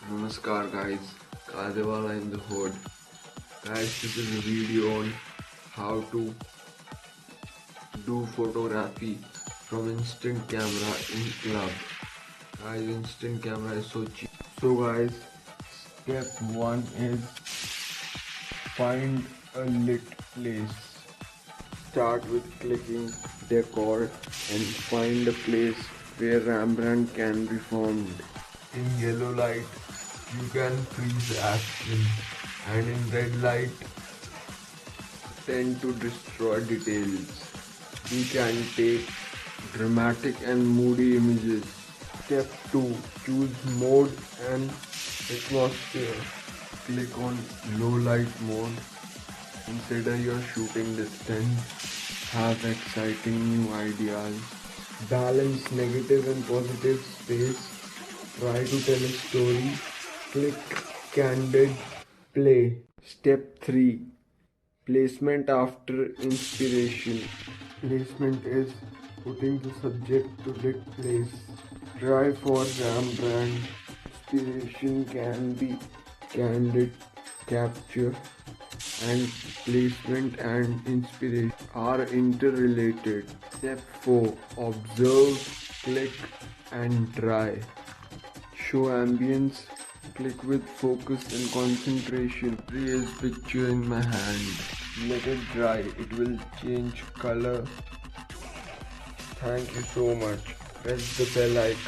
Namaskar guys, Kadewala in the hood. Guys, this is a video on how to do photography from instant camera in club. Guys, instant camera is so cheap. So guys, step 1 is find a lit place. Start with clicking decor and find a place where Rembrandt can be formed. In yellow light, you can freeze action, and in red light, tend to destroy details. You can take dramatic and moody images. Step 2. Choose mode and atmosphere. Click on low light mode. Consider your shooting distance. Have exciting new ideas. Balance negative and positive space. Try to tell a story. Click candid play. Step 3. Placement after inspiration. Placement is putting the subject to lit place. Try for Rembrandt. Inspiration can be candid capture, and placement and inspiration are interrelated. Step 4. Observe, click and try. Show ambience. Click with focus and concentration. Raise picture in my hand. Let it dry. It will change color. Thank you so much. Press the bell icon.